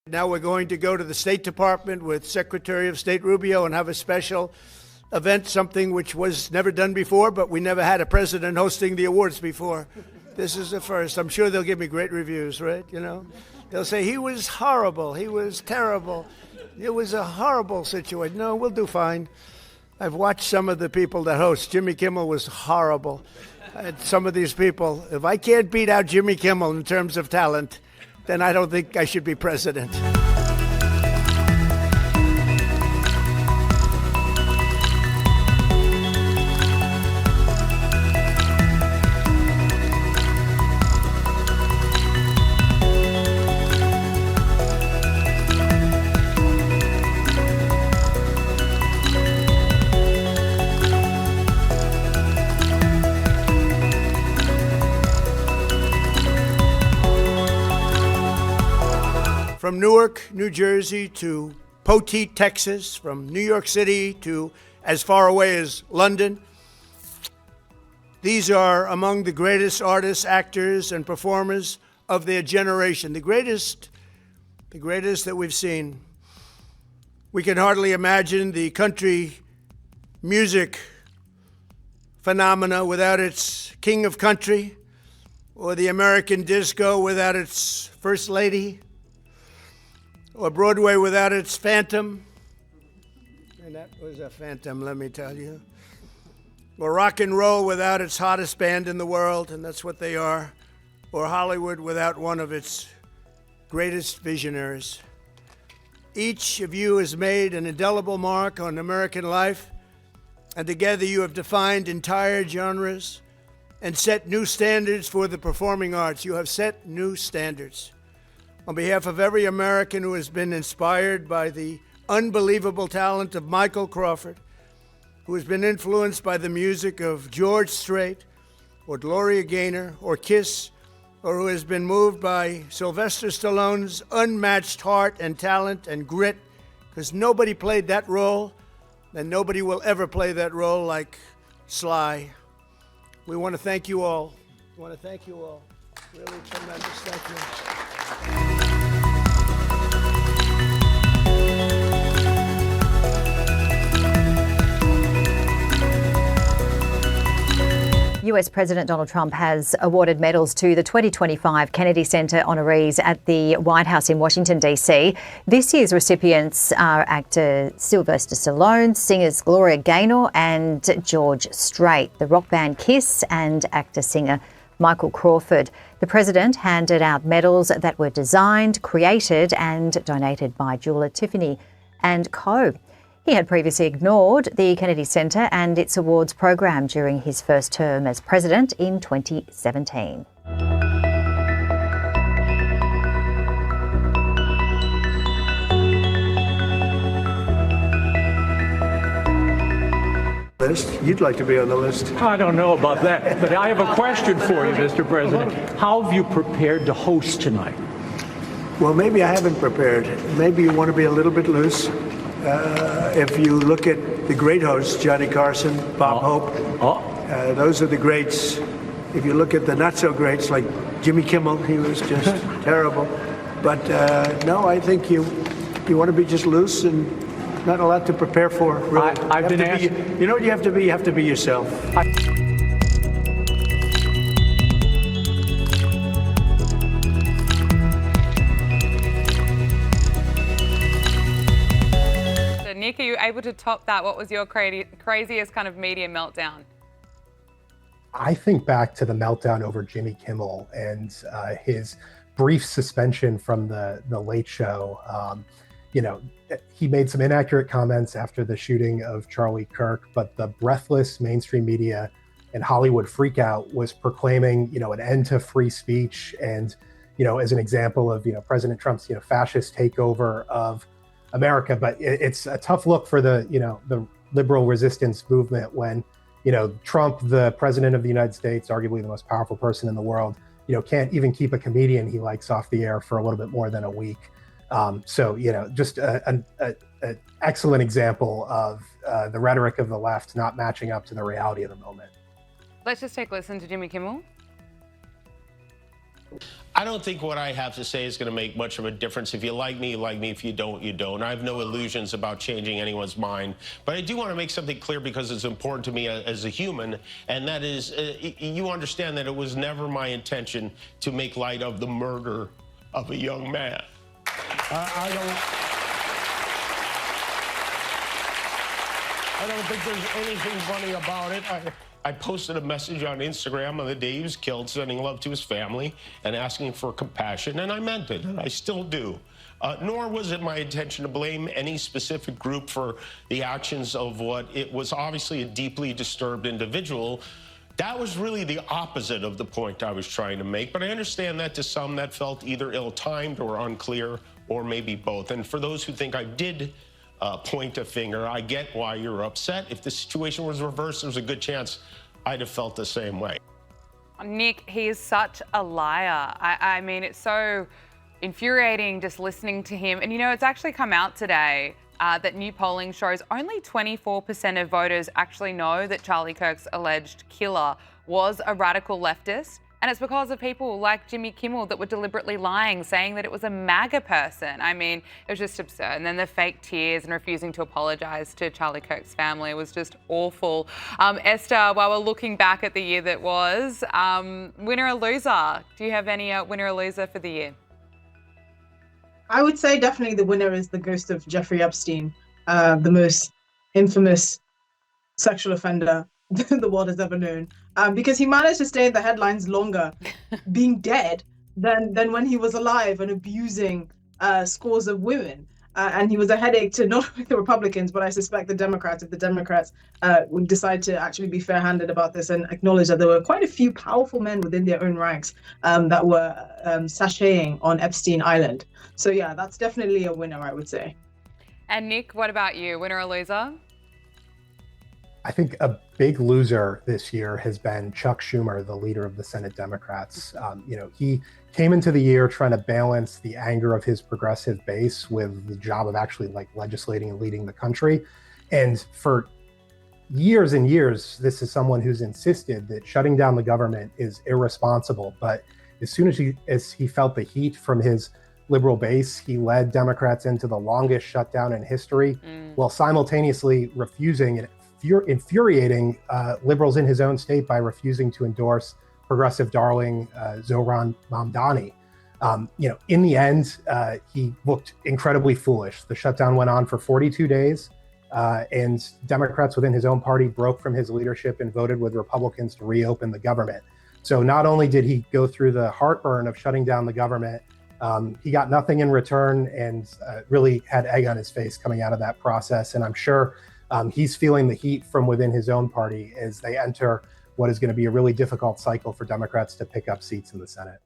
Now we're going to go to the State Department with Secretary of State Rubio and have a special event, something which was never done before, but we never had a president hosting the awards before. This is the first. I'm sure they'll give me great reviews, right? You know, they'll say he was horrible, he was terrible, it was a horrible situation. No, we'll do fine. I've watched some of the people that host. Jimmy Kimmel was horrible. And some of these people, if I can't beat out Jimmy Kimmel in terms of talent, then I don't think I should be president. From Newark, New Jersey to Poteet, Texas, from New York City to as far away as London. These are among the greatest artists, actors, and performers of their generation, the greatest that we've seen. We can hardly imagine the country music phenomena without its king of country, or the American disco without its first lady, or Broadway without its Phantom, and that was a phantom, let me tell you, or rock and roll without its hottest band in the world, and that's what they are, or Hollywood without one of its greatest visionaries. Each of you has made an indelible mark on American life, and together you have defined entire genres and set new standards for the performing arts. You have set new standards. On behalf of every American who has been inspired by the unbelievable talent of Michael Crawford, who has been influenced by the music of George Strait, or Gloria Gaynor, or Kiss, or who has been moved by Sylvester Stallone's unmatched heart and talent and grit, because nobody played that role, and nobody will ever play that role like Sly. We want to thank you all. We want to thank you all. Really tremendous. Thank you. US President Donald Trump has awarded medals to the 2025 Kennedy Center honorees at the White House in Washington, D.C. This year's recipients are actor Sylvester Stallone, singers Gloria, Gaynor and George Strait, the rock band Kiss and actor-singer Michael Crawford. The president handed out medals that were designed, created and donated by jeweller Tiffany & Co. He had previously ignored the Kennedy Center and its awards program during his first term as president in 2017. You'd like to be on the list. I don't know about that, but I have a question for you, Mr. President. How have you prepared to host tonight? Well, maybe I haven't prepared. Maybe you want to be a little bit loose. If you look at the great hosts, Johnny Carson, Bob Hope, those are the greats. If you look at the not-so-greats, like Jimmy Kimmel, he was just terrible. But no, I think you want to be just loose and not a lot to prepare for, really. I've been asked. You know what you have to be? You have to be yourself. Nick, are you able to top that? What was your craziest kind of media meltdown? I think back to the meltdown over Jimmy Kimmel and his brief suspension from the Late Show. He made some inaccurate comments after the shooting of Charlie Kirk, but the breathless mainstream media and Hollywood freakout was proclaiming, an end to free speech. And, as an example of, President Trump's, fascist takeover of America. But it's a tough look for the liberal resistance movement when, Trump, the president of the United States, arguably the most powerful person in the world, can't even keep a comedian he likes off the air for a little bit more than a week. Just an excellent example of the rhetoric of the left not matching up to the reality of the moment. Let's just take a listen to Jimmy Kimmel. I don't think what I have to say is going to make much of a difference. If you like me, you like me. If you don't, you don't. I have no illusions about changing anyone's mind. But I do want to make something clear because it's important to me as a human, and that is, you understand that it was never my intention to make light of the murder of a young man. I don't think there's anything funny about it. I posted a message on Instagram on the day he was killed, sending love to his family and asking for compassion, and I meant it, and I still do. Nor was it my intention to blame any specific group for the actions of what it was obviously a deeply disturbed individual. That was really the opposite of the point I was trying to make, but I understand that to some that felt either ill-timed or unclear, or maybe both. And for those who think I did point a finger, I get why you're upset. If the situation was reversed, there's a good chance I'd have felt the same way. Nick, he is such a liar. I mean, it's so infuriating just listening to him. And you know, it's actually come out today that new polling shows only 24% of voters actually know that Charlie Kirk's alleged killer was a radical leftist. And it's because of people like Jimmy Kimmel that were deliberately lying, saying that it was a MAGA person. I mean, it was just absurd. And then the fake tears and refusing to apologise to Charlie Kirk's family was just awful. Esther, while we're looking back at the year that was, winner or loser? Do you have any winner or loser for the year? I would say definitely the winner is the ghost of Jeffrey Epstein, the most infamous sexual offender the world has ever known, because he managed to stay in the headlines longer being dead than when he was alive and abusing scores of women. And he was a headache to not only the Republicans, but I suspect the Democrats, if the Democrats would decide to actually be fair-handed about this and acknowledge that there were quite a few powerful men within their own ranks that were sashaying on Epstein Island. So yeah, that's definitely a winner, I would say. And Nick, what about you? Winner or loser? I think a big loser this year has been Chuck Schumer, the leader of the Senate Democrats. He came into the year trying to balance the anger of his progressive base with the job of actually legislating and leading the country. And for years and years, this is someone who's insisted that shutting down the government is irresponsible. But as soon as he felt the heat from his liberal base, he led Democrats into the longest shutdown in history, while simultaneously refusing and infuriating liberals in his own state by refusing to endorse progressive darling Zohran Mamdani. In the end, he looked incredibly foolish. The shutdown went on for 42 days, and Democrats within his own party broke from his leadership and voted with Republicans to reopen the government. So not only did he go through the heartburn of shutting down the government, he got nothing in return and really had egg on his face coming out of that process. And I'm sure he's feeling the heat from within his own party as they enter what is going to be a really difficult cycle for Democrats to pick up seats in the Senate.